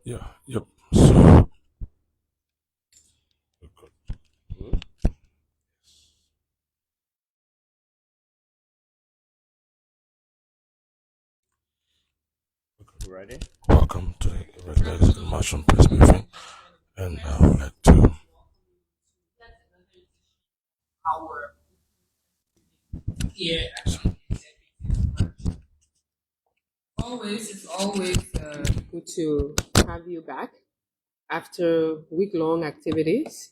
Yeah, yep. So, Ready? welcome to the regular March on press briefing, and I would like to. Our here. It's always good to have you back after week-long activities.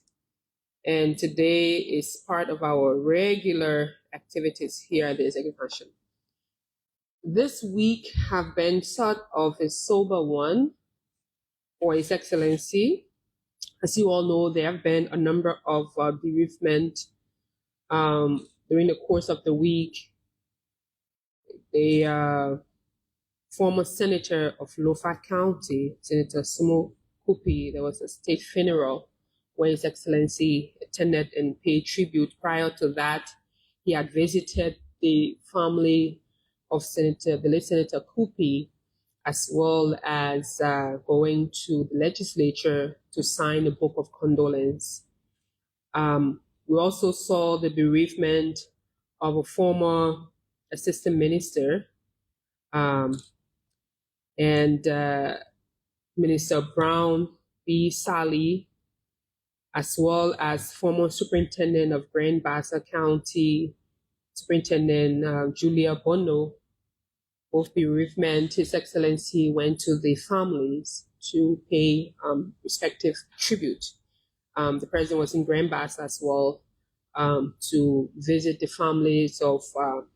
And today is part of our regular activities here at the Executive Mansion. This week have been sort of a sober one for His Excellency. As you all know, there have been a number of bereavement during the course of the week. The former senator of Lofa County, Senator Sumo Kupi, there was a state funeral where His Excellency attended and paid tribute. Prior to that, he had visited the family of the late Senator Kupi, as well as going to the legislature to sign a book of condolence. We also saw the bereavement of a former assistant minister, um, and Minister Brown B. Sally, as well as former Superintendent of Grand Bassa County, Superintendent Julia Bono. Both bereavement. His Excellency went to the families to pay respective tribute. The President was in Grand Bassa as well to visit the families of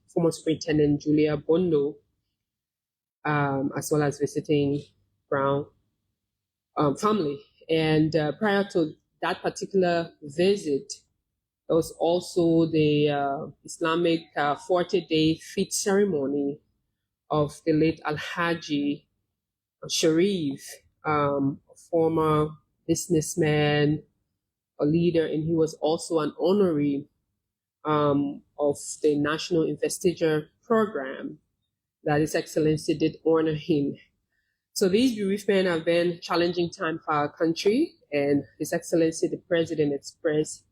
former Superintendent Julia Bondo, as well as visiting Brown family. And prior to that particular visit, there was also the Islamic 40-day feast ceremony of the late Alhaji Sharif, a former businessman, a leader, and he was also an honoree of the National Investiture Program that His Excellency did honor him. So these bereavement have been challenging time for our country, and His Excellency the President expressed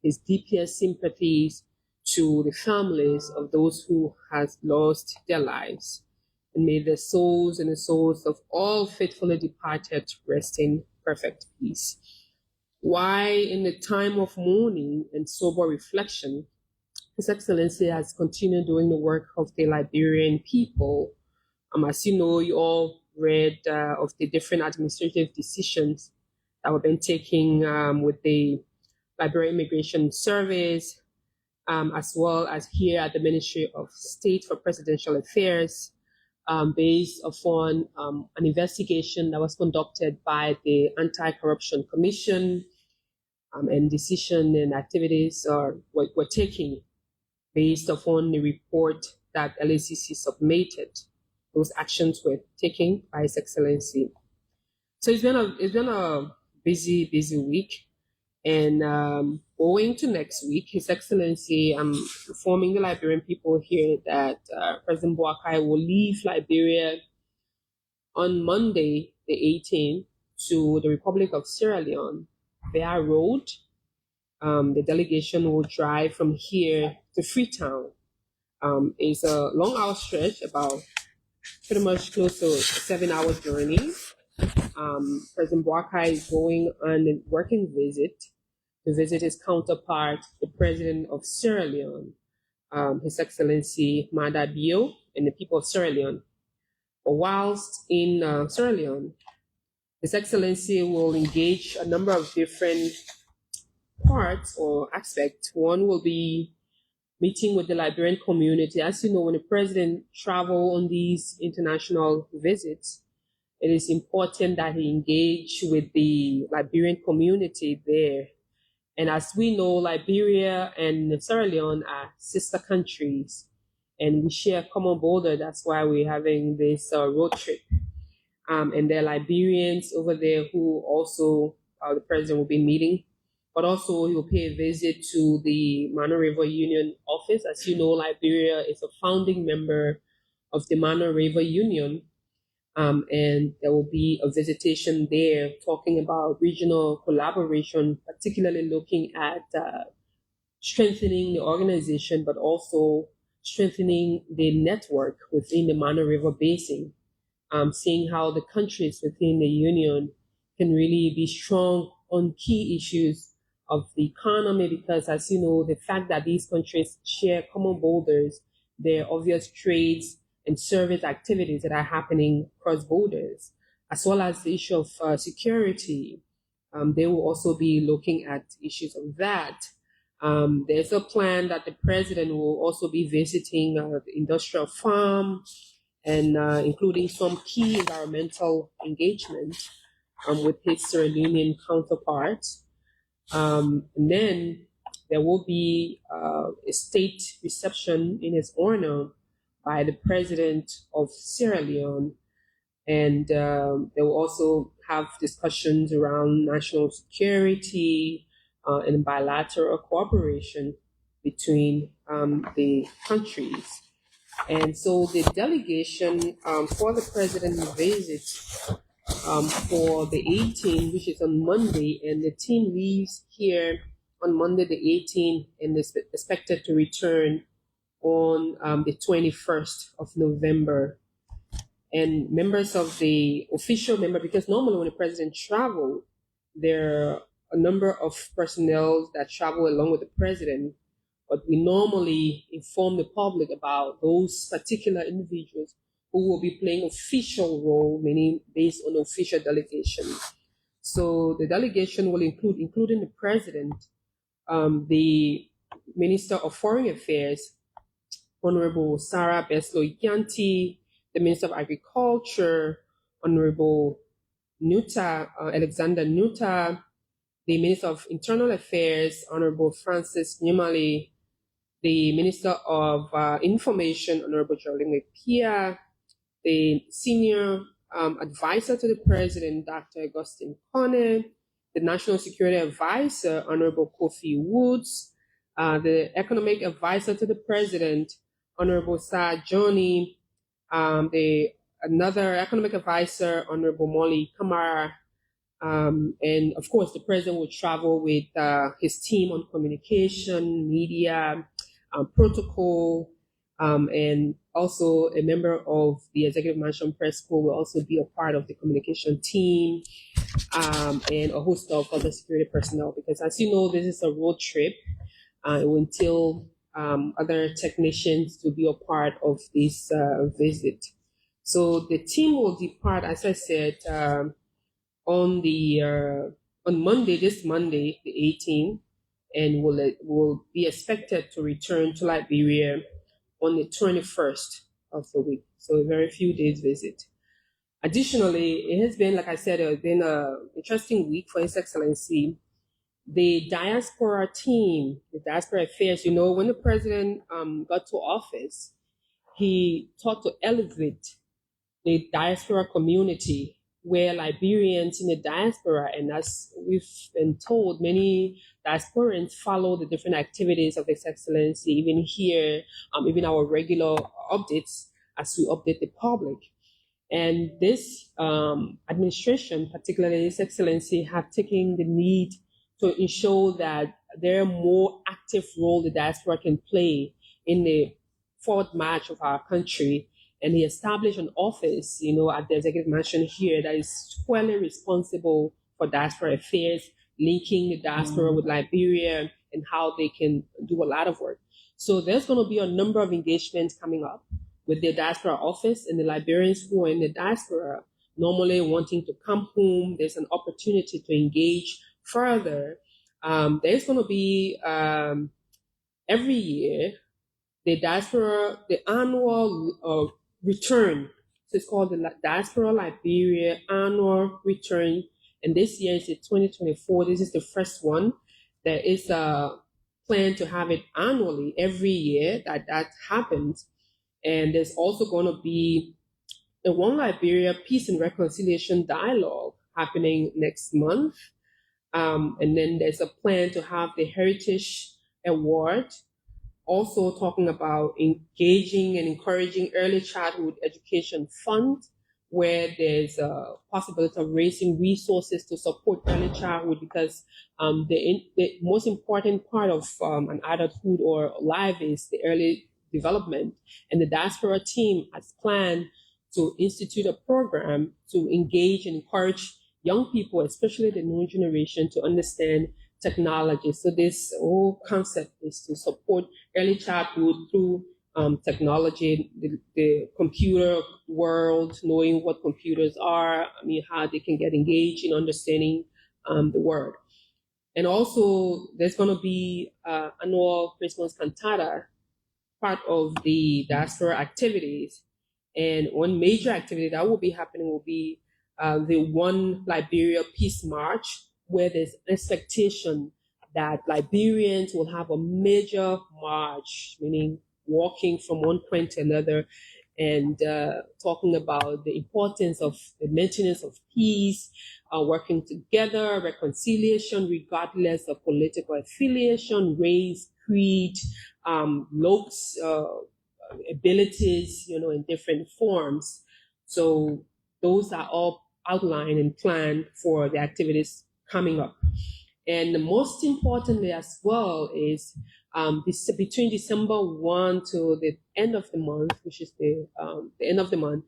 his deepest sympathies to the families of those who has lost their lives. And may the souls and the souls of all faithfully departed rest in perfect peace. Why, in the time of mourning and sober reflection, His Excellency has continued doing the work of the Liberian people. As you know, you all read of the different administrative decisions that were been taken with the Liberian Immigration Service, as well as here at the Ministry of State for Presidential Affairs, based upon an investigation that was conducted by the Anti-Corruption Commission, and decision and activities were taken based upon the report that LACC submitted. Those actions were taken by His Excellency. So it's been a busy week, and going to next week, His Excellency, I'm informing the Liberian people here that President Boakai will leave Liberia on Monday, the 18th, to the Republic of Sierra Leone via road. The delegation will drive from here to Freetown. It's a long hour stretch, about pretty much close to a 7 hour journey. President Boakai is going on a working visit to visit his counterpart, the President of Sierra Leone, His Excellency Mada Bio, and the people of Sierra Leone. But whilst in Sierra Leone, His Excellency will engage a number of different parts or aspects. One will be meeting with the Liberian community. As you know, when the president travels on these international visits, it is important that he engage with the Liberian community there. And as we know, Liberia and Sierra Leone are sister countries, and we share a common border. That's why we're having this road trip. And there are Liberians over there who also the president will be meeting, but also he will pay a visit to the Mano River Union office. As you know, Liberia is a founding member of the Mano River Union. and there will be a visitation there talking about regional collaboration, particularly looking at strengthening the organization, but also strengthening the network within the Mana River Basin, seeing how the countries within the Union can really be strong on key issues of the economy, because as you know, the fact that these countries share common borders, there are obvious trades and service activities that are happening across borders, as well as the issue of security. They will also be looking at issues of that. There's a plan that the president will also be visiting the industrial farm and including some key environmental engagement with his Sierra Leonean counterpart. And then there will be a state reception in his honor by the president of Sierra Leone. And they will also have discussions around national security and bilateral cooperation between the countries. And so the delegation for the president visit for the 18th, which is on Monday, and the team leaves here on Monday the 18th and is expected to return on the 21st of November. And members of the official member, because normally when the president travels, there are a number of personnel that travel along with the president, but we normally inform the public about those particular individuals who will be playing official role, meaning based on official delegation. So the delegation will include, including the president, the Minister of Foreign Affairs, Honorable Sarah Beslo-Ikianti, the Minister of Agriculture, Honorable Alexander Nuta, the Minister of Internal Affairs, Honorable Francis Nyamale, the Minister of Information, Honorable Jolene Pia, the Senior Advisor to the President, Dr. Augustine Kone, the National Security Advisor, Honorable Kofi Woods, the Economic Advisor to the President, Honorable Sir Johnny, another Economic Advisor, Honorable Molly Kamara, and of course the President will travel with his team on communication, media, protocol, and also a member of the Executive Mansion Press Corps will also be a part of the communication team, and a host of other security personnel, because as you know, this is a road trip. It will entail other technicians to be a part of this visit. So the team will depart, as I said, on Monday, this Monday, the 18th, and will be expected to return to Liberia on the 21st of the week. So a very few days visit. Additionally, it has been, like I said, been an interesting week for His Excellency. The Diaspora team, the Diaspora Affairs, you know, when the president got to office, he sought to elevate the diaspora community, where Liberians in the diaspora, and as we've been told, many diasporans follow the different activities of His Excellency, even here, even our regular updates as we update the public. And this administration, particularly His Excellency, have taken the need to ensure that there are more active role the diaspora can play in the forward march of our country. And he established an office, you know, at the Executive Mansion here that is squarely responsible for diaspora affairs, linking the diaspora with Liberia and how they can do a lot of work. So there's going to be a number of engagements coming up with the diaspora office, and the Liberians who are in the diaspora normally wanting to come home. There's an opportunity to engage further. There's going to be every year the diaspora, the annual return. So it's called the Diaspora Liberia Annual Return. And this year is 2024. This is the first one. There is a plan to have it annually every year that happens. And there's also going to be a One Liberia Peace and Reconciliation Dialogue happening next month. And then there's a plan to have the Heritage Award, also talking about engaging and encouraging early childhood education fund where there's a possibility of raising resources to support early childhood, because the most important part of an adulthood or life is the early development. And the Diaspora team has planned to institute a program to engage and encourage young people, especially the new generation, to understand technology. So this whole concept is to support early childhood through technology, the computer world, knowing what computers are, how they can get engaged in understanding the world. And also, there's going to be annual Christmas cantata, part of the diaspora activities. And one major activity that will be happening will be the One Liberia Peace March, where there's expectation that Liberians will have a major march, meaning walking from one point to another and talking about the importance of the maintenance of peace, working together, reconciliation, regardless of political affiliation, race, creed, looks, abilities, in different forms. So those are all outlined and planned for the activities coming up. And the most importantly as well is between December 1 to the end of the month, which is the end of the month,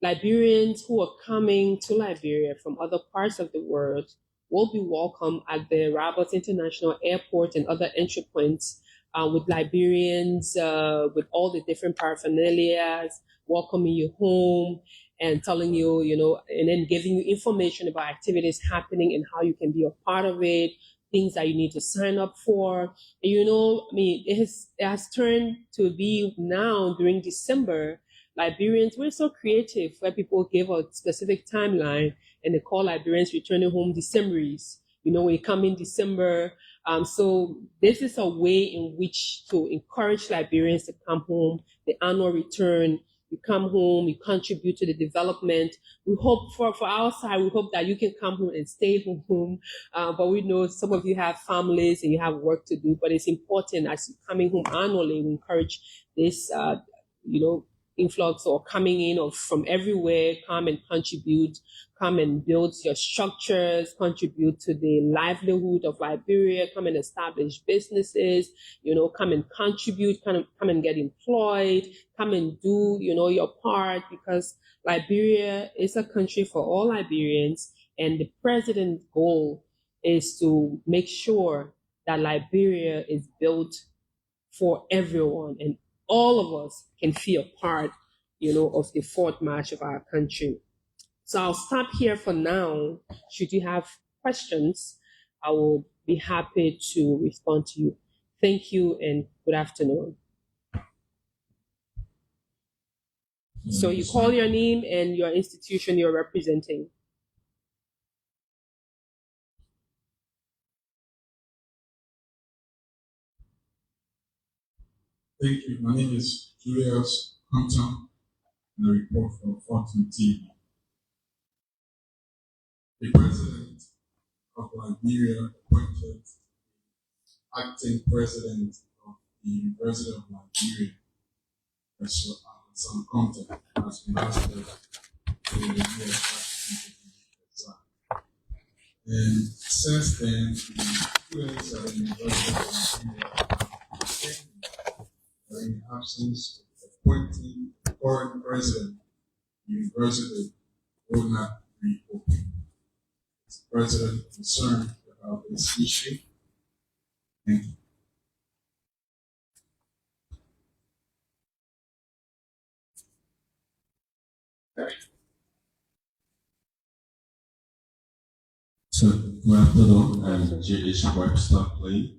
Liberians who are coming to Liberia from other parts of the world will be welcome at the Rabat International Airport and other entry points with Liberians, with all the different paraphernalia, welcoming you home and telling you, and then giving you information about activities happening and how you can be a part of it, things that you need to sign up for. And, it has turned to be now during December, Liberians, we're so creative where people give a specific timeline and they call Liberians returning home Decemberies. We come in December. So this is a way in which to encourage Liberians to come home, the annual return. You come home, you contribute to the development. We hope for our side, we hope that you can come home and stay home. But we know some of you have families and you have work to do, but it's important as you're coming home annually, we encourage this, influx or coming in or from everywhere, come and contribute, come and build your structures, contribute to the livelihood of Liberia, come and establish businesses, come and contribute, come and get employed, come and do, your part, because Liberia is a country for all Liberians, and the president's goal is to make sure that Liberia is built for everyone and all of us can feel part, of the fourth march of our country. So I'll stop here for now. Should you have questions, I will be happy to respond to you. Thank you and good afternoon. So you call your name and your institution you're representing. Thank you. My name is Julius Hampton, and I report from Fortune TV. The president of Liberia appointed acting president of the University of Liberia, Professor Alexander Compton, as ambassador to the US. And since then, the students at the University of Liberia are in the absence of appointing a foreign president, the university will not reopen. Is the president concerned about this issue? Thank you. So, good afternoon. I'm J.H. Webster Clay,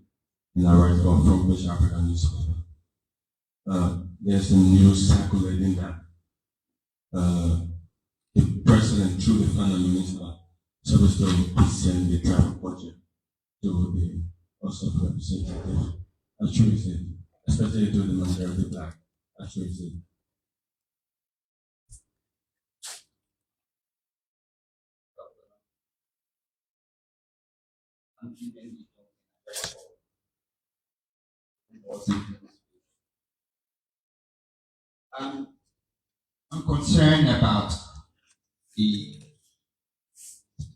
and I write about from West African newspaper. There's a news circulating that the president, through the finance minister, is supposed to present the travel budget to the House of Representatives. Actually, especially to the majority black. Actually, I'm concerned about the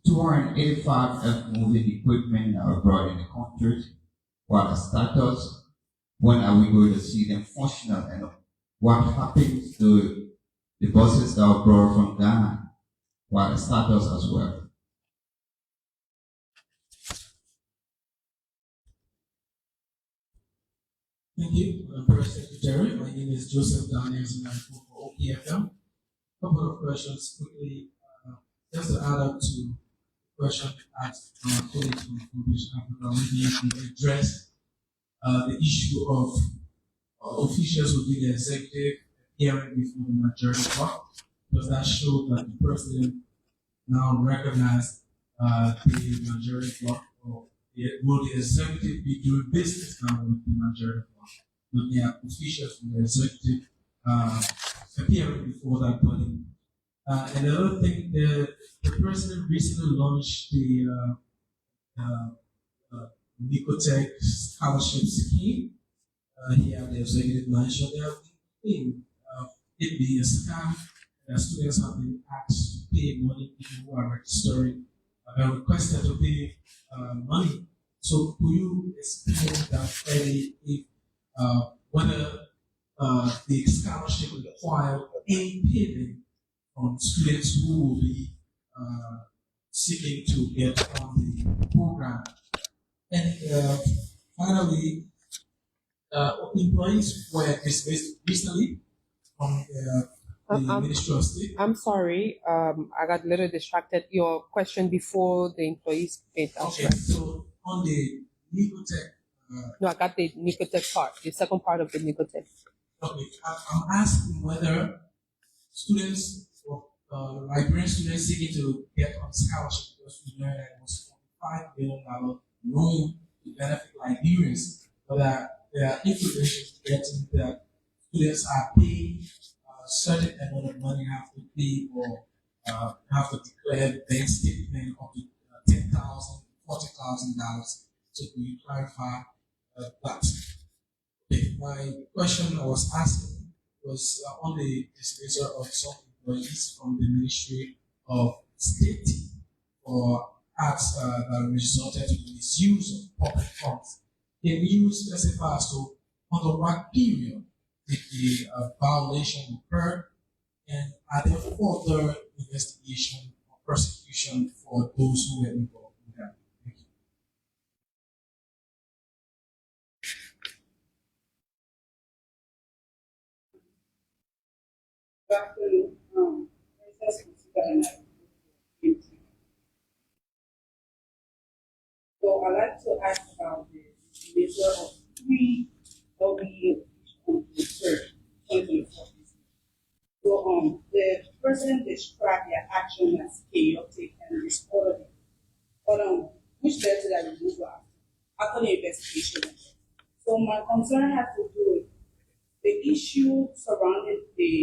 285 F-moving equipment that are brought in the country, what are status, when are we going to see them functional, and what happens to the buses that are brought from Ghana, what are status as well. Thank you, Press Secretary. My name is Joseph Daniels and I'm for OPFM. Couple of questions quickly, just to add up to the question asked from my colleagues from Foundation Africa. Maybe you can address the issue of officials will be the executive hearing before the majority bloc, because that showed that the president now recognized the majority bloc, or will the executive be doing business now with the majority bloc? Will their officials from the executive appearing before that body? And the other thing, the president recently launched the Nicotech Scholarship Scheme. Here, the executive mentioned there have been it being a scam. Students have been asked to pay money, people who are registering are requested to pay money. So, could you explain that fairly, if whether the scholarship require any payment from students who will be seeking to get on the program? And finally, employees were dismissed recently from the Ministry of State. I'm sorry, I got a little distracted. Your question before the employees paid. Okay, so on the Nicotech. No, I got the Nicotech part, the second part of the Nicotech. Okay, I'm asking whether students or Liberian students seeking to get on scholarship, because we learned that it was $45 billion loan to benefit Liberians, but there are implications getting that students are paying a certain amount of money, have to pay or have to declare bank statement of $10,000, $40,000. So can you clarify that? Okay, my question I was asking was on the dismissal of some employees from the Ministry of State for acts that resulted in the misuse of public funds. Can you specify as to under what period did the violation occur, and are there further investigation or prosecution for those who were involved in that? Thank you. So I'd like to ask about the measure of three LBE on the third 2024. So the president described their action as chaotic and disorderly, but which led to that removal after the investigation. So my concern has to do with the issue surrounding the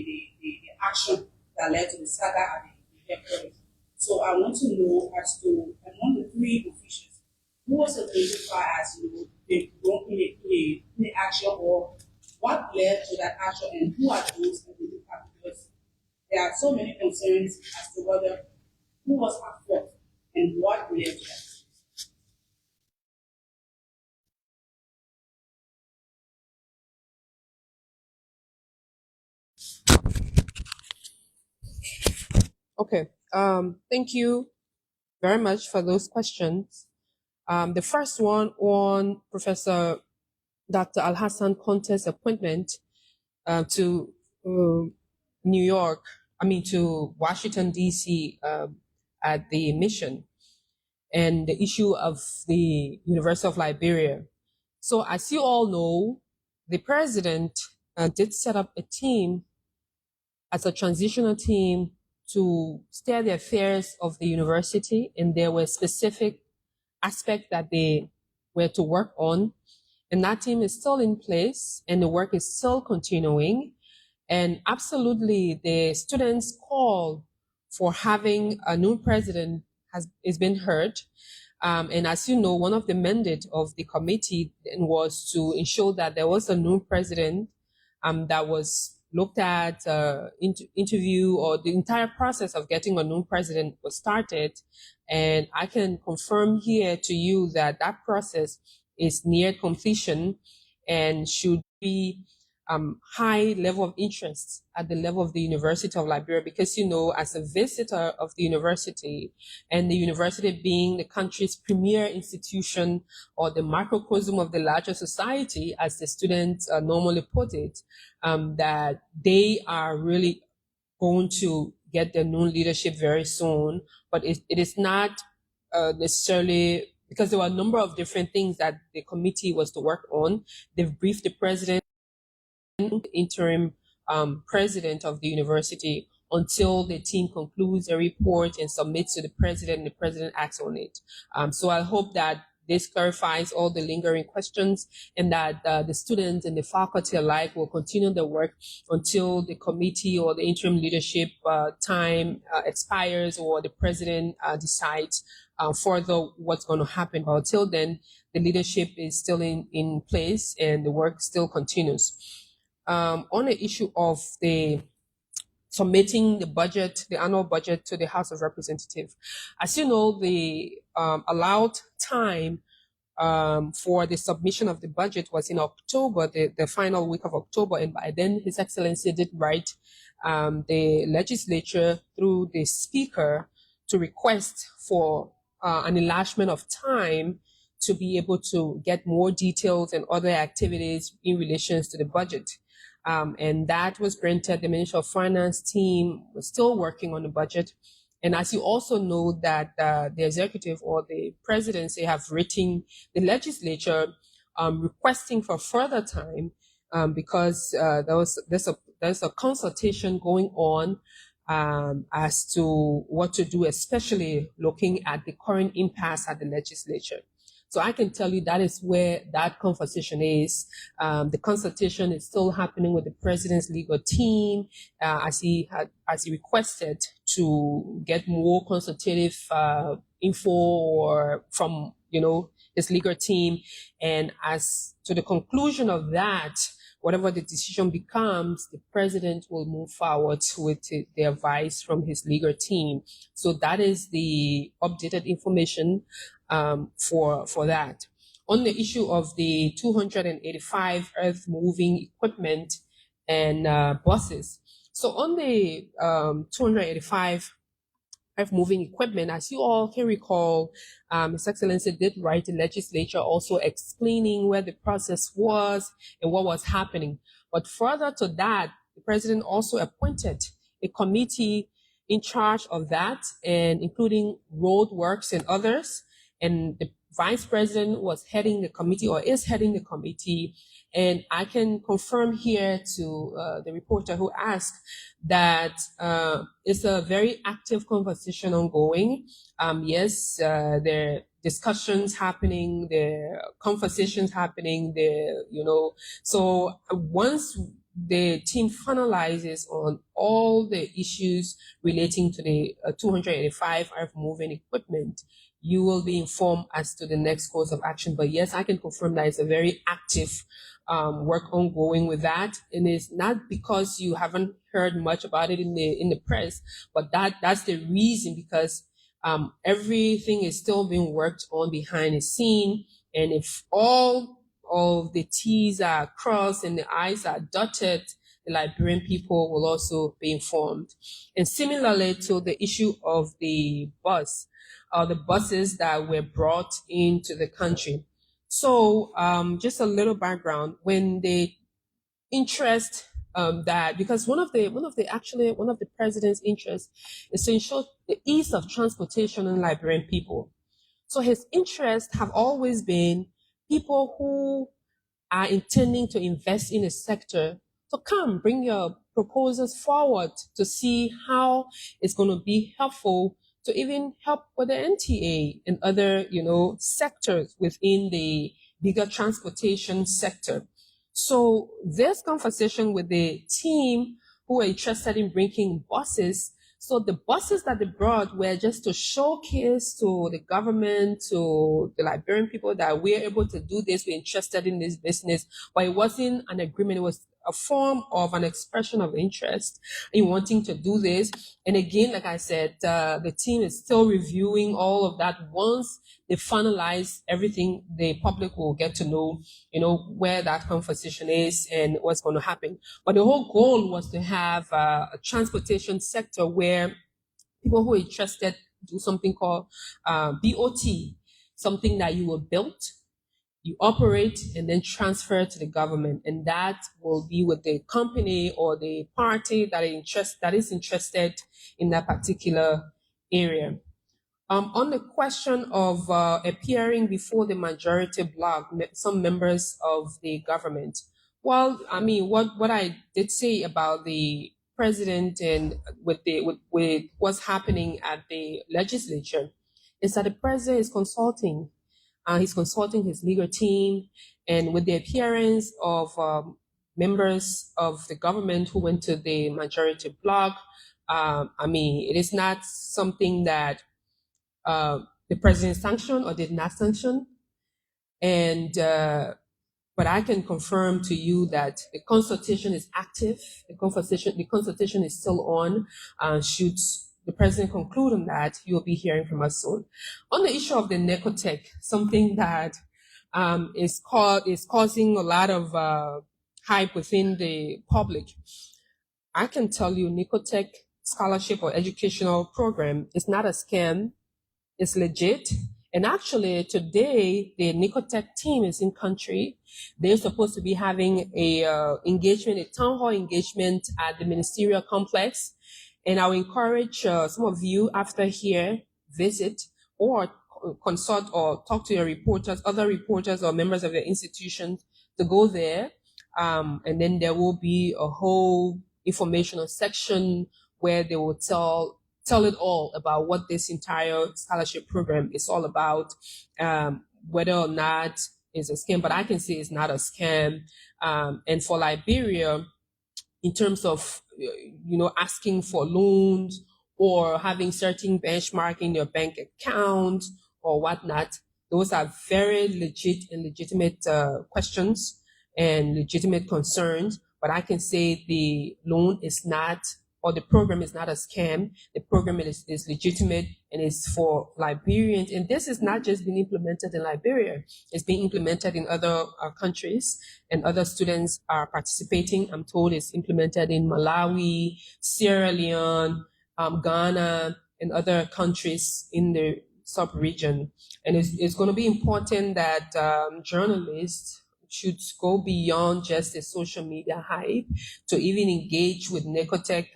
action that led to the saga at the headquarters. So I want to know as to among the three officials who was identified as they wrong in the action, or what led to that action, and who are those identified, because there are so many concerns as to whether who was at fault and what led to that. Okay. Thank you very much for those questions. The first one on Professor Dr. Al-Hassan Conte's appointment to to Washington, D.C. At the mission, and the issue of the University of Liberia. So as you all know, the president did set up a team as a transitional team to steer the affairs of the university, and there were specific aspects that they were to work on. And that team is still in place, and the work is still continuing. And absolutely, the students' call for having a new president is been heard. And as you know, one of the mandate of the committee was to ensure that there was a new president that was looked at interview, or the entire process of getting a new president was started. And I can confirm here to you that that process is near completion and should be high level of interest at the level of the University of Liberia, because, you know, as a visitor of the university, and the university being the country's premier institution, or the microcosm of the larger society, as the students normally put it, that they are really going to get their new leadership very soon. But it is not necessarily, because there were a number of different things that the committee was to work on. They've briefed the president, interim president of the university, until the team concludes a report and submits to the president, and the president acts on it. So I hope that this clarifies all the lingering questions, and that the students and the faculty alike will continue their work until the committee or the interim leadership time expires, or the president decides further what's going to happen. But until then, the leadership is still in place, and the work still continues. On the issue of the submitting the budget, the annual budget, to the House of Representatives, as you know, the allowed time for the submission of the budget was in October, the final week of October, and by then His Excellency did write the legislature through the Speaker to request for an enlargement of time to be able to get more details and other activities in relation to the budget. And that was granted. The Ministry of Finance team was still working on the budget. And as you also know, that the executive or the presidency have written the legislature requesting for further time, because there's a consultation going on as to what to do, especially looking at the current impasse at the legislature. So I can tell you that is where that conversation is. The consultation is still happening with the president's legal team, as he requested to get more consultative info or from, you know, his legal team. And as to the conclusion of that, whatever the decision becomes, the president will move forward with the advice from his legal team. So that is the updated information for that. On the issue of the 285 earth moving equipment and buses. So on the 285 earth moving equipment, as you all can recall, His Excellency did write the legislature also explaining where the process was and what was happening. But further to that, the president also appointed a committee in charge of that, and including road works and others. And the vice president was heading the committee, or is heading the committee. And I can confirm here to the reporter who asked that it's a very active conversation ongoing. Yes, there are discussions happening, there are conversations happening, there, you know. So once the team finalizes on all the issues relating to the 285 earth moving equipment, you will be informed as to the next course of action. But yes, I can confirm that it's a very active work ongoing with that. And it's not because you haven't heard much about it in the press, but that's the reason, because everything is still being worked on behind the scene. And if all of the T's are crossed and the I's are dotted, the Liberian people will also be informed. And similarly to the issue of the buses that were brought into the country. So just a little background. When the interest that, because one of the president's interests is to ensure the ease of transportation in Liberian people. So his interests have always been people who are intending to invest in a sector to come bring your proposals forward to see how it's going to be helpful to even help with the NTA and other, you know, sectors within the bigger transportation sector. So this conversation with the team who were interested in bringing buses. So the buses that they brought were just to showcase to the government, to the Liberian people, that we're able to do this, we're interested in this business, but it wasn't an agreement, it was a form of an expression of interest in wanting to do this. And again, like I said, the team is still reviewing all of that. Once they finalize everything, the public will get to know, where that conversation is and what's going to happen. But the whole goal was to have a transportation sector where people who are interested do something called BOT, something that you will build, you operate, and then transfer to the government. And that will be with the company or the party that is interested in that particular area. On the question of appearing before the majority bloc, some members of the government. Well, I mean, what I did say about the president and with what's happening at the legislature is that the president is consulting. He's consulting his legal team, and with the appearance of members of the government who went to the majority bloc, I mean, it is not something that the president sanctioned or did not sanction. And but I can confirm to you that the consultation is active. The consultation is still on. Should the president conclude on that, you will be hearing from us soon. On the issue of the Necotech, something that is causing a lot of hype within the public. I can tell you, Necotech scholarship or educational program is not a scam. It's legit. And actually, today, the Necotech team is in country. They're supposed to be having a town hall engagement at the ministerial complex. And I will encourage some of you after here, visit or consult or talk to your reporters, other reporters or members of your institution to go there. And then there will be a whole informational section where they will tell it all about what this entire scholarship program is all about, whether or not it's a scam, but I can say it's not a scam. And for Liberia, in terms of, asking for loans or having certain benchmark in your bank account or whatnot, those are very legit and legitimate questions and legitimate concerns. But I can say the loan is not, or the program is not a scam. The program is legitimate and is for Liberians. And this is not just being implemented in Liberia. It's being implemented in other countries, and other students are participating. I'm told it's implemented in Malawi, Sierra Leone, Ghana, and other countries in the sub-region. And it's going to be important that journalists should go beyond just the social media hype to even engage with Necotech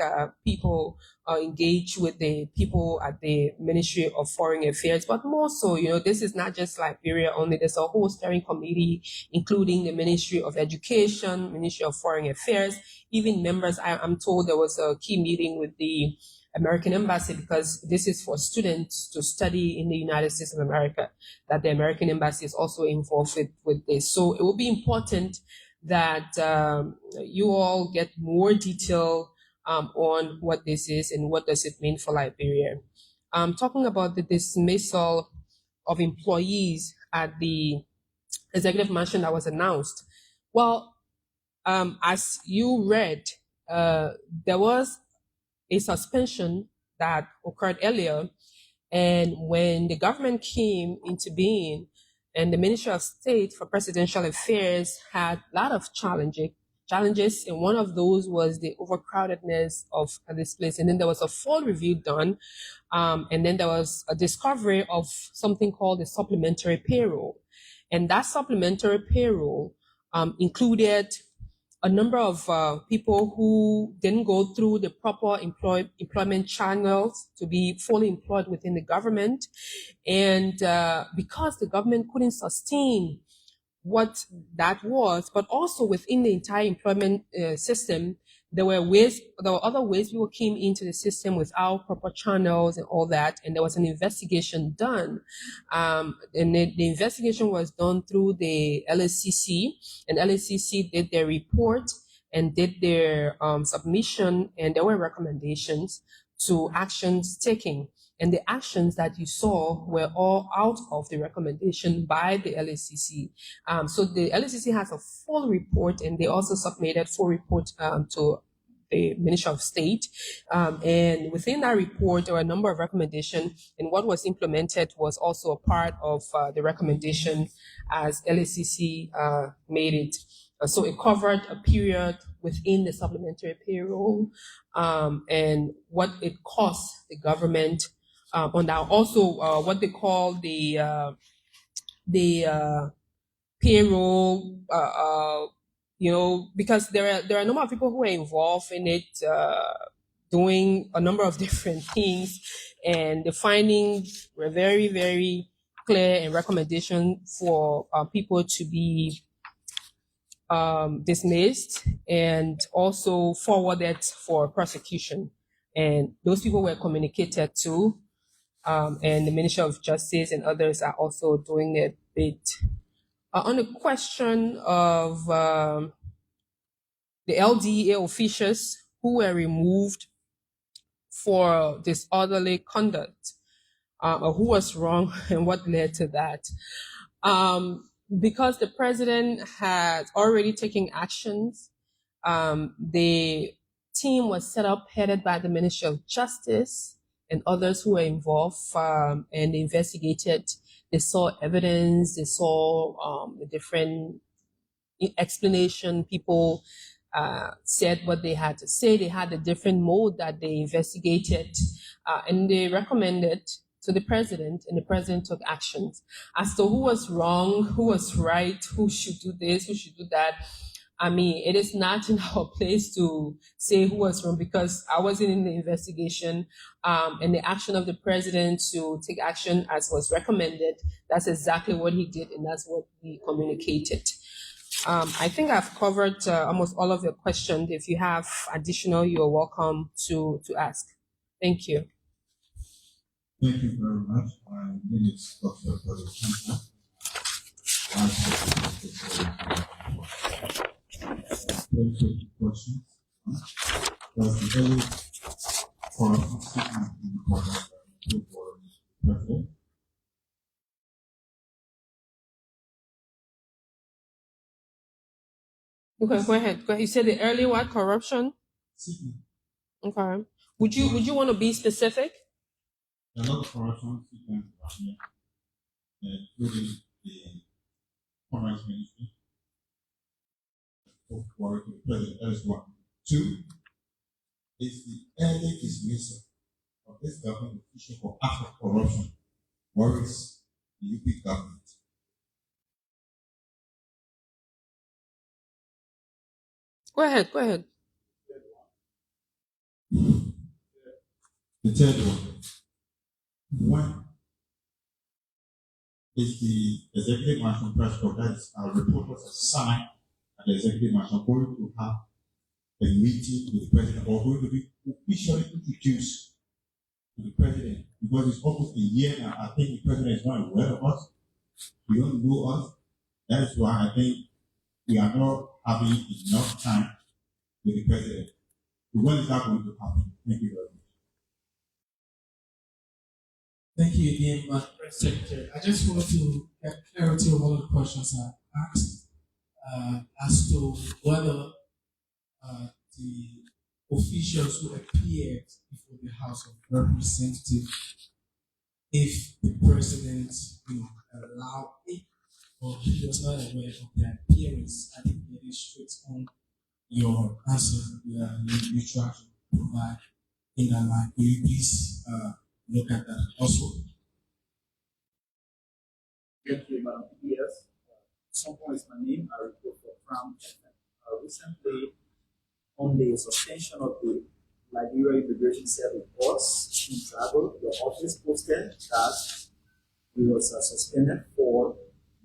people, engage with the people at the Ministry of Foreign Affairs. But more so, this is not just Liberia only. There's a whole steering committee, including the Ministry of Education, Ministry of Foreign Affairs, even members. I'm told there was a key meeting with the American Embassy, because this is for students to study in the United States of America, that the American Embassy is also involved with this. So it will be important that you all get more detail on what this is and what does it mean for Liberia. Talking about the dismissal of employees at the executive mansion that was announced. Well, as you read, there was a suspension that occurred earlier. And when the government came into being, and the Ministry of State for Presidential Affairs had a lot of challenges, and one of those was the overcrowdedness of this place. And then there was a full review done, and then there was a discovery of something called the supplementary payroll. And that supplementary payroll included a number of people who didn't go through the proper employment channels to be fully employed within the government. And because the government couldn't sustain what that was, but also within the entire employment system, there were other ways people came into the system without proper channels and all that. And there was an investigation done. And the investigation was done through the LSCC, and LSCC did their report and did their submission, and there were recommendations to actions taken. And the actions that you saw were all out of the recommendation by the LACC. So the LACC has a full report, and they also submitted full report to the Ministry of State. And within that report, there were a number of recommendations, and what was implemented was also a part of the recommendation as LACC made it. So it covered a period within the supplementary payroll and what it cost the government on that. Also, what they call the payroll, because there are a number of people who are involved in it, doing a number of different things, and the findings were very, very clear and recommendation for people to be dismissed and also forwarded for prosecution. And those people were communicated to, and the Ministry of Justice and others are also doing a bit. On the question of the LDA officials who were removed for disorderly conduct, or who was wrong and what led to that. Because the president had already taken actions, the team was set up headed by the Ministry of Justice and others who were involved, and they investigated. They saw evidence, they saw the different explanation. People said what they had to say. They had a different mode that they investigated, and they recommended to the president, and the president took actions. As to who was wrong, who was right, who should do this, who should do that, I mean, it is not in our place to say who was wrong, because I wasn't in the investigation, and the action of the president to take action as was recommended, that's exactly what he did, and that's what he communicated. I think I've covered almost all of your questions. If you have additional, you're welcome to ask. Thank you. Thank you very much. My name is Dr. Production. Very quick questions. Does the early corruption statement important for the president? Okay, go ahead. You said the early what corruption? Statement. Okay. Would you want to be specific? A lot of corruption statements are here, including the Commerce Ministry. For the president, that is one. Two, is the early dismissal of this government official for act of corruption worries the UP government. Go ahead. The third one, when is the executive mansion press corps, that is our report was assigned at the executive mansion, going to have a meeting with the president, or going to be officially introduced to the president? Because it's almost a year now. I think the president is not aware of us. We don't know us. That is why I think we are not having enough time with the president. So when is that going to happen? Thank you very much. Thank you again, Madam Secretary. I just want to get clarity on one of the questions I asked as to whether the officials who appeared before the House of Representatives, if the president allowed it, or he was not aware of their appearance. I didn't get it straight on your answer. You try to provide in that line. Will you please look at that also? Thank you, Madam. Yes. Someone is my name. I report for Crown. Recently, on the suspension of the Liberia Immigration Service boss in travel, the office posted that he was suspended for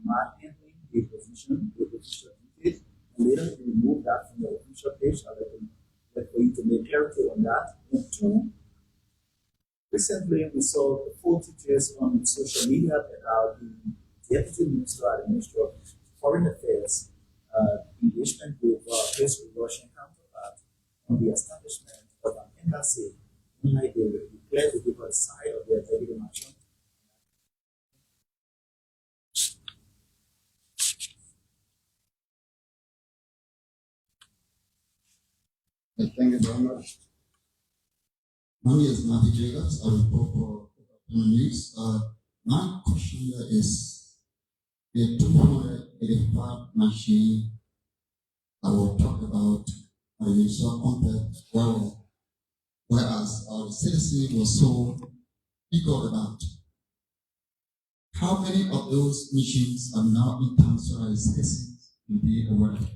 manhandling the position with the official duties, and later he removed that from the official page. I'd like for you to make clarity on that. And two, recently we saw the footages on social media about the Deputy Minister at the Ministry of Foreign Affairs engagement with his Russian counterpart on the establishment of an embassy in Liberia. He declared to give a side of their Thank you very much. My name is Matthew Jacobs. I report for News. My question here is the 285 machine I will talk about in short context, whereas our citizen was so eager about. How many of those machines are now in town so our citizens will be aware of?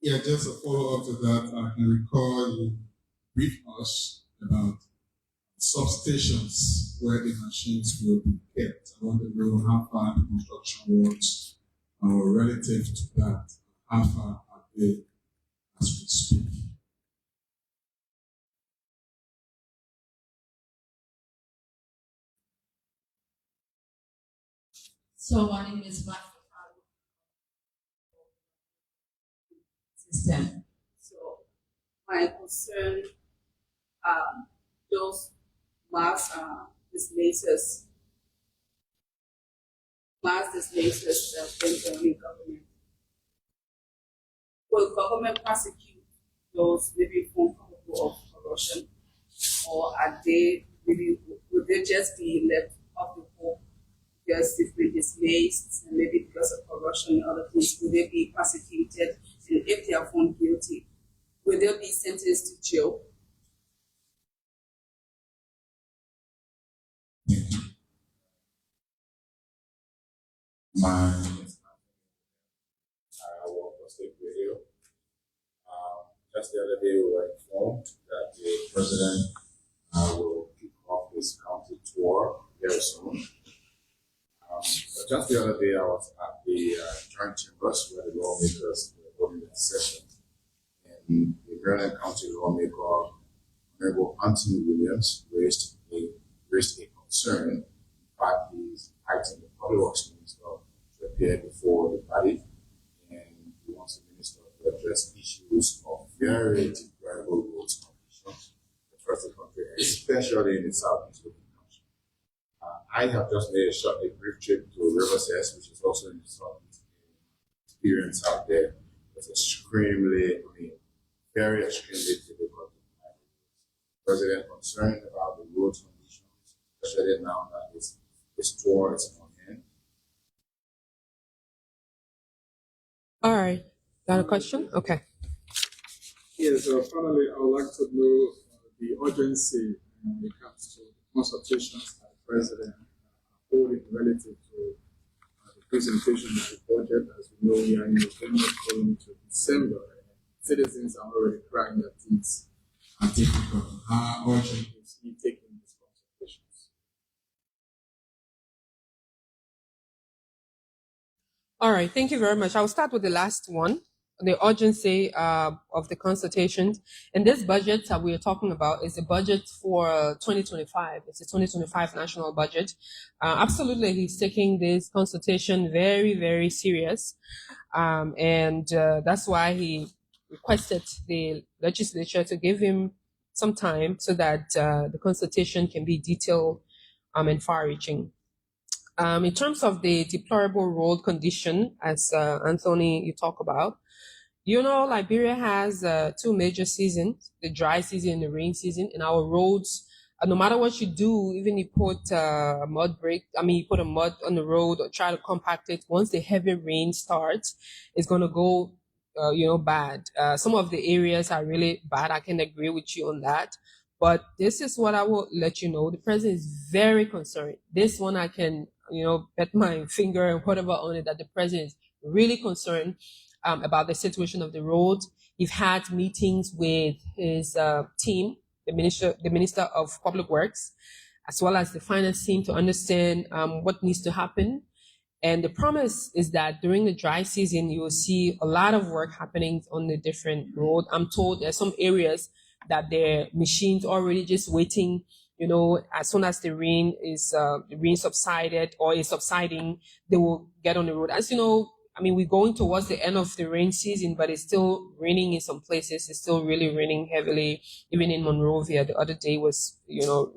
Yeah, just a follow up to that, I can recall you briefed us about substations where the machines will be kept. I want to know how far the construction works relative to that. How far are they as we speak? So my name is Michael System. So my concern, those mass displacers from the government. Will government prosecute those maybe from of corruption, or are they maybe would they just be left off the hook because they've been displaced and maybe because of corruption and other things? Will they be prosecuted? And if they are found guilty, will they be sentenced to jail? My I work for State Radio. Just the other day, we were informed that the president will kick off his county tour very soon. But just the other day, I was at the joint chambers where the lawmakers were holding a session, and the Maryland County lawmaker, Honorable Anthony Williams, raised a concern. In fact, he's inviting the public works minister to appear before the body, and he wants the minister to address issues of very desirable roads conditions across the country, especially in the southeast of the country. I have just made a brief trip to Riverside, which is also in the southeast. Experience out there was extremely, very extremely difficult. President concerned about the road conditions, especially now that this tour is on hand. All right. Got a question? Okay. Yes, finally, I would like to know the urgency when it comes to consultations that the president holding relative to the presentation of the budget. As we know, we are in November going to December, and citizens are already crying their teeth and difficult. How urgent is he taking these consultations? All right. Thank you very much. I'll start with the last one, the urgency of the consultations. And this budget that we are talking about is a budget for 2025. It's a 2025 national budget. Absolutely, he's taking this consultation very, very serious. And that's why he requested the legislature to give him some time so that the consultation can be detailed and far-reaching. In terms of the deplorable road condition, as Anthony, you talk about, Liberia has two major seasons, the dry season and the rain season. And our roads, no matter what you do, even you put a you put a mud on the road or try to compact it, once the heavy rain starts, it's going to go, bad. Some of the areas are really bad. I can agree with you on that. But this is what I will let you know. The president is very concerned. This one I can, bet my finger and whatever on it, that the president is really concerned about the situation of the road. We've had meetings with his team, the minister of public works, as well as the finance team, to understand what needs to happen. And the promise is that during the dry season, you will see a lot of work happening on the different road. I'm told there's some areas that their machines already just waiting, as soon as the rain subsided or is subsiding, they will get on the road. As you know, we're going towards the end of the rain season, but it's still raining in some places. It's still really raining heavily. Even in Monrovia, the other day was,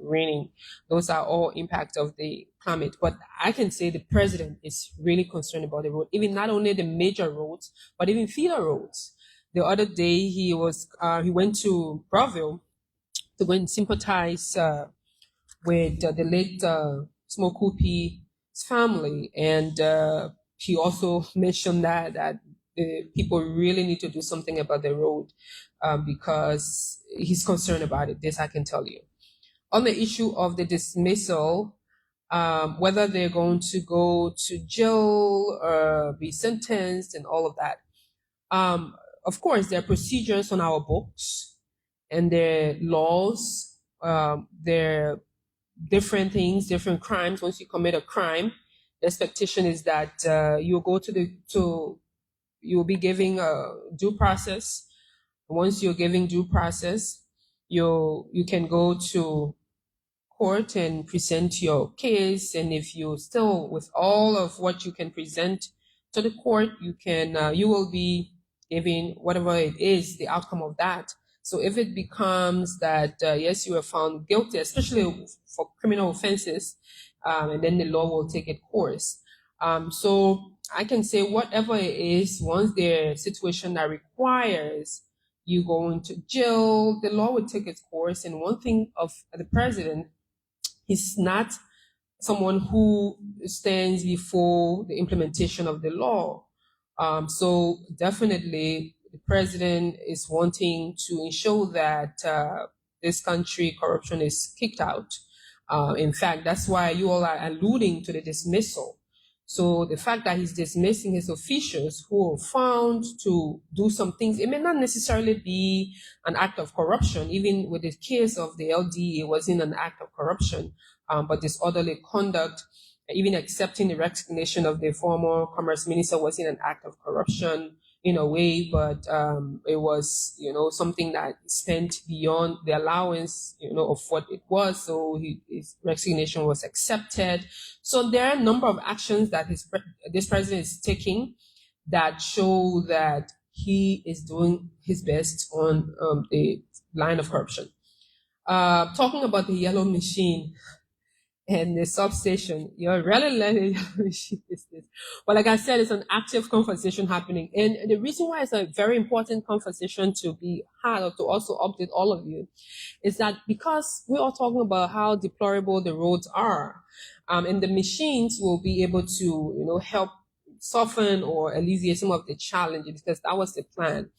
raining. Those are all impact of the climate. But I can say the president is really concerned about the road, even not only the major roads, but even feeder roads. The other day he went to Brazil to go and sympathize with the late Smokupi's family, and he also mentioned that people really need to do something about the road because he's concerned about it. This I can tell you. On the issue of the dismissal, whether they're going to go to jail or be sentenced and all of that. Of course, there are procedures on our books and there are laws. There are different things, different crimes. Once you commit a crime, the expectation is that you'll go you'll be giving a due process. Once you're giving due process, you can go to court and present your case, and if you still with all of what you can present to the court, you will be giving whatever it is the outcome of that. So if it becomes that yes, you are found guilty, especially for criminal offenses, and then the law will take its course. So I can say whatever it is, once there's a situation that requires you going to jail, the law will take its course. And one thing of the president, he's not someone who stands before the implementation of the law. So definitely the president is wanting to ensure that this country corruption is kicked out. In fact, that's why you all are alluding to the dismissal. So the fact that he's dismissing his officials who are found to do some things, it may not necessarily be an act of corruption. Even with the case of the LD, it wasn't an act of corruption, but disorderly conduct. Even accepting the resignation of the former commerce minister wasn't an act of corruption in a way, but it was, something that spent beyond the allowance, of what it was. So his resignation was accepted. So there are a number of actions that this president is taking that show that he is doing his best on the line of corruption. Talking about the yellow machine and the substation, you're really learning yellow machine business. But like I said, it's an active conversation happening. And the reason why it's a very important conversation to be had, or to also update all of you, is that because we're all talking about how deplorable the roads are, and the machines will be able to, help soften or alleviate some of the challenges, because that was the plan.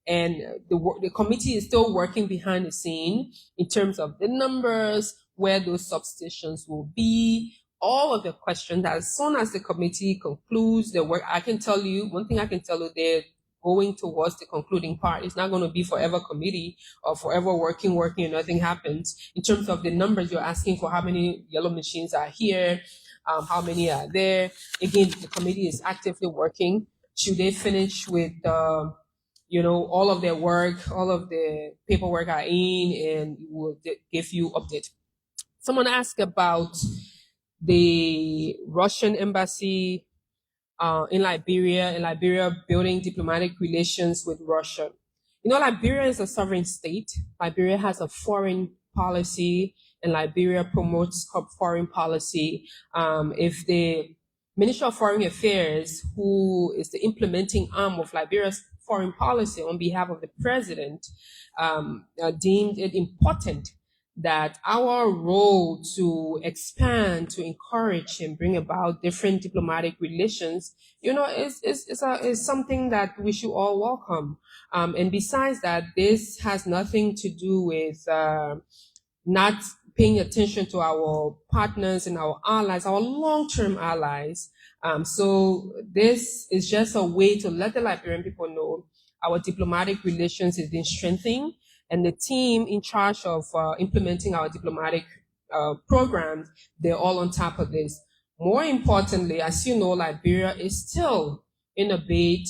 And the committee is still working behind the scene in terms of the numbers, where those substations will be, all of the questions. As soon as the committee concludes the work, I can tell you, one thing I can tell you, they're going towards the concluding part. It's not going to be forever committee or forever working, and nothing happens. In terms of the numbers you're asking for, how many yellow machines are here, how many are there. Again, the committee is actively working. Should they finish with all of their work, all of the paperwork are in, and we'll give you update. Someone asked about the Russian embassy in Liberia building diplomatic relations with Russia. Liberia is a sovereign state. Liberia has a foreign policy, and Liberia promotes foreign policy. If the Minister of Foreign Affairs, who is the implementing arm of Liberia's foreign policy on behalf of the president, deemed it important that our role to expand, to encourage and bring about different diplomatic relations, is something that we should all welcome. And besides that, this has nothing to do with not paying attention to our partners and our allies, our long-term allies. So this is just a way to let the Liberian people know our diplomatic relations is being strengthened, and the team in charge of implementing our diplomatic programs, they're all on top of this. More importantly, as you know, Liberia is still in a bid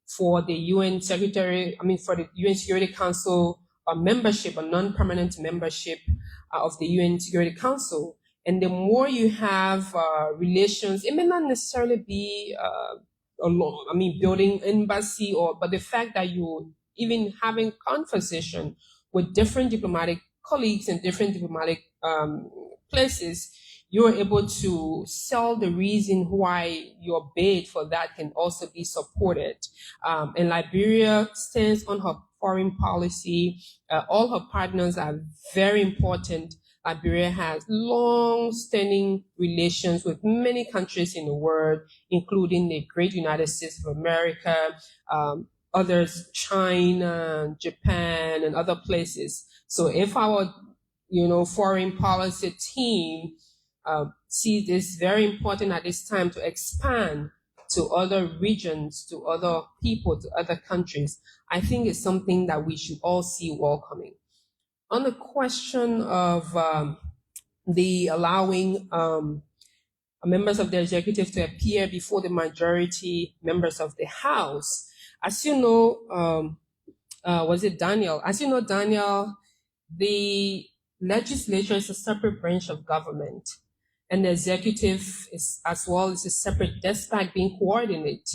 for the UN for the UN Security Council membership, a non-permanent membership of the UN Security Council. And the more you have relations, it may not necessarily be building embassy, but the fact that you even having conversation with different diplomatic colleagues and different diplomatic places, you're able to sell the reason why your bid for that can also be supported. And Liberia stands on her foreign policy. All her partners are very important. Liberia has long-standing relations with many countries in the world, including the great United States of America, others, China, Japan, and other places. So if our, foreign policy team see this very important at this time to expand to other regions, to other people, to other countries, I think it's something that we should all see welcoming. On the question of the allowing members of the executive to appear before the majority members of the House, as you know, was it Daniel? As you know, Daniel, the legislature is a separate branch of government, and the executive is as well as a separate despite being coordinated.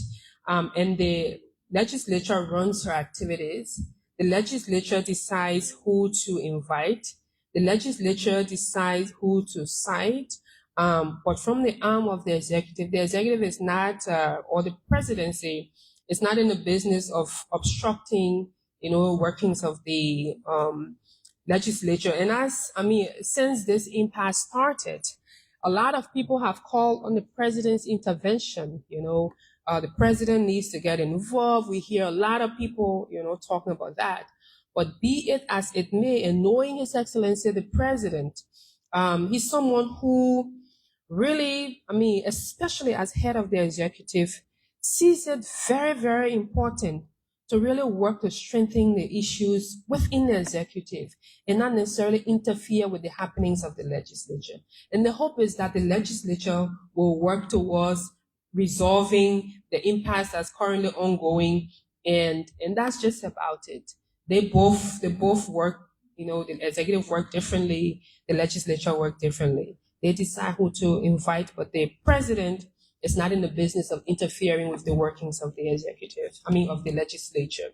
And the legislature runs her activities. The legislature decides who to invite. The legislature decides who to cite. But from the arm of the executive is not, or the presidency is not in the business of obstructing, workings of the legislature. And since this impasse started, a lot of people have called on the president's intervention. The president needs to get involved. We hear a lot of people, talking about that. But be it as it may, and knowing His Excellency the President, he's someone who really, especially as head of the executive, sees it very, very important to really work to strengthen the issues within the executive and not necessarily interfere with the happenings of the legislature. And the hope is that the legislature will work towards resolving the impasse that's currently ongoing, and that's just about it. They both work, the executive work differently, the legislature work differently. They decide who to invite, but the president is not in the business of interfering with the workings of the executive, of the legislature.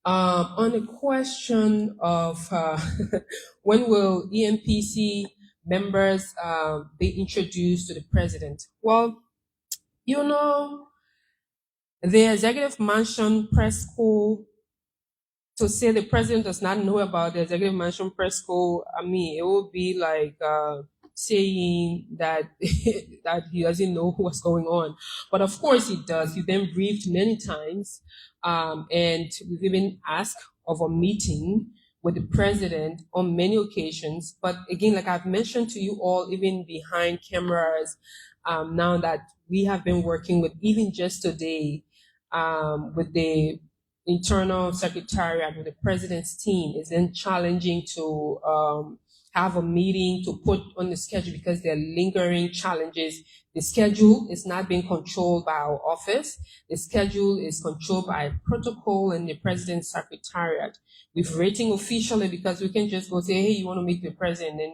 On the question of when will EMPC members be introduced to the president? Well, the executive mansion press school, to say the president does not know about the executive mansion press school, it would be like saying that that he doesn't know what's going on. But of course he does. He's been briefed many times, and we've even asked of a meeting with the president on many occasions. But again, like I've mentioned to you all, even behind cameras, now that we have been working with, even just today, with the internal secretariat, with the president's team, is then challenging to have a meeting to put on the schedule because there are lingering challenges. The schedule is not being controlled by our office. The schedule is controlled by protocol and the president's secretariat. We've rating officially because we can just go say, hey, you want to meet the president, and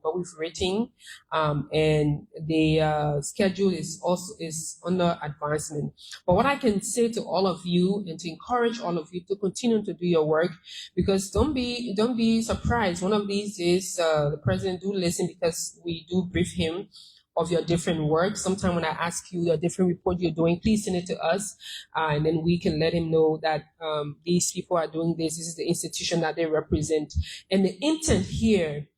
but we've rating, and the schedule is under advancement. But what I can say to all of you and to encourage all of you to continue to do your work, because don't be surprised. One of these days, the president do listen, because we do brief him of your different work. Sometime when I ask you a different report you're doing, please send it to us, and then we can let him know that these people are doing this. This is the institution that they represent. And the intent here,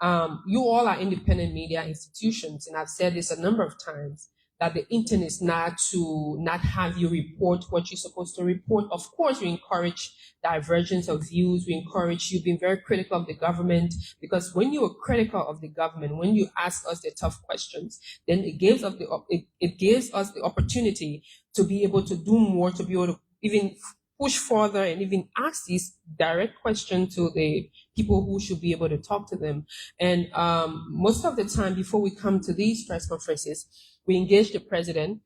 you all are independent media institutions, and I've said this a number of times, that the intent is not to not have you report what you're supposed to report. Of course, we encourage divergence of views. We encourage you being very critical of the government, because when you are critical of the government, when you ask us the tough questions, then it gives us the opportunity to be able to do more, to be able to even push further and even ask these direct questions to the people who should be able to talk to them. And most of the time, before we come to these press conferences, we engage the president,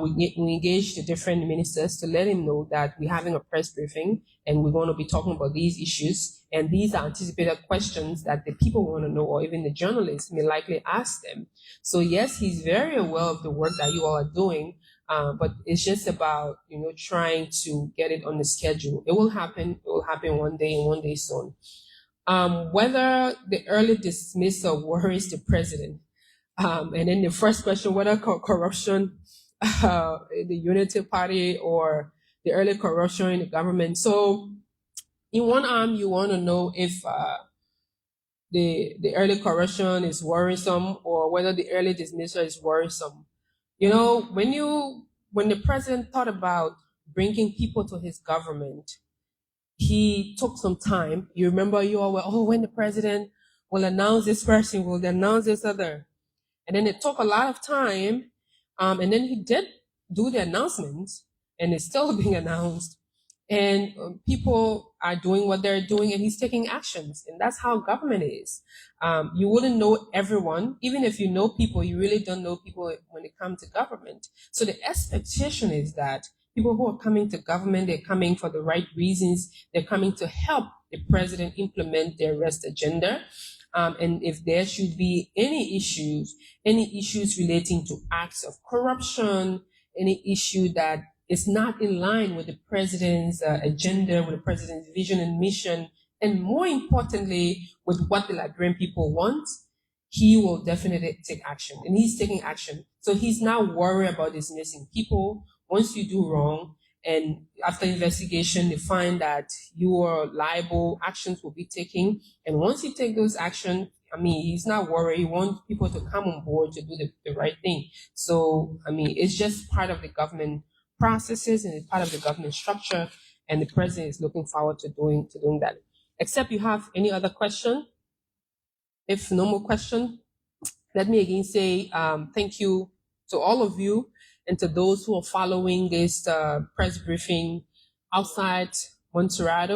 we engage the different ministers to let him know that we're having a press briefing and we're going to be talking about these issues. And these are anticipated questions that the people want to know, or even the journalists may likely ask them. So yes, he's very aware of the work that you all are doing, but it's just about, trying to get it on the schedule. It will happen. It will happen one day, and one day soon. Whether the early dismissal worries the president, And then the first question, whether corruption in the Unity Party or the early corruption in the government. So in one arm, you want to know if the early corruption is worrisome or whether the early dismissal is worrisome. You know, when the president thought about bringing people to his government, he took some time. You remember you all were, oh, when the president will announce this person, will announce this other. And then it took a lot of time. And then he did do the announcements, and it's still being announced. And people are doing what they're doing, and he's taking actions. And that's how government is. You wouldn't know everyone. Even if you know people, you really don't know people when it comes to government. So the expectation is that people who are coming to government, they're coming for the right reasons. They're coming to help the president implement their rest agenda. And if there should be any issues relating to acts of corruption, any issue that is not in line with the president's agenda, with the president's vision and mission, and more importantly, with what the Liberian people want, he will definitely take action. And he's taking action. So he's not worried about dismissing people. Once you do wrong, and after investigation, they find that you are liable, actions will be taken. And once you take those actions, I mean, he's not worried. He wants people to come on board to do the right thing. So, I mean, it's just part of the government processes and it's part of the government structure. And the president is looking forward to doing that. Except you have any other question? If no more question, let me again say thank you to all of you and to those who are following this press briefing outside Montserrat,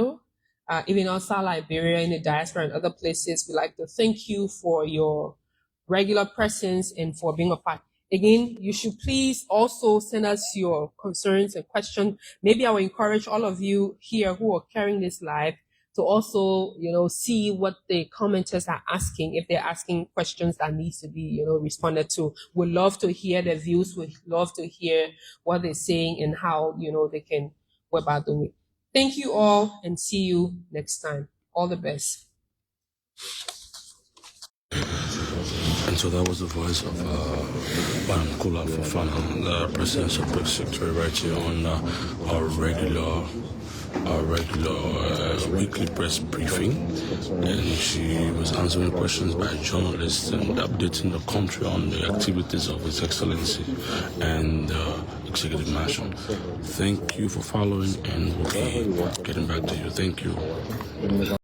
even outside Liberia, in the diaspora and other places. We'd like to thank you for your regular presence and for being a part. Again, you should please also send us your concerns and questions. Maybe I will encourage all of you here who are carrying this live to also, see what the commenters are asking, if they're asking questions that needs to be, responded to. We'd love to hear their views. We'd love to hear what they're saying and how, they can go about doing it. Thank you all and see you next time. All the best. And so that was the voice of Kula Fofana, the Presidential Press Secretary, right here on our regular weekly press briefing. And she was answering questions by journalists and updating the country on the activities of His Excellency and Executive Mansion. Thank you for following, and we'll be getting back to you. Thank you.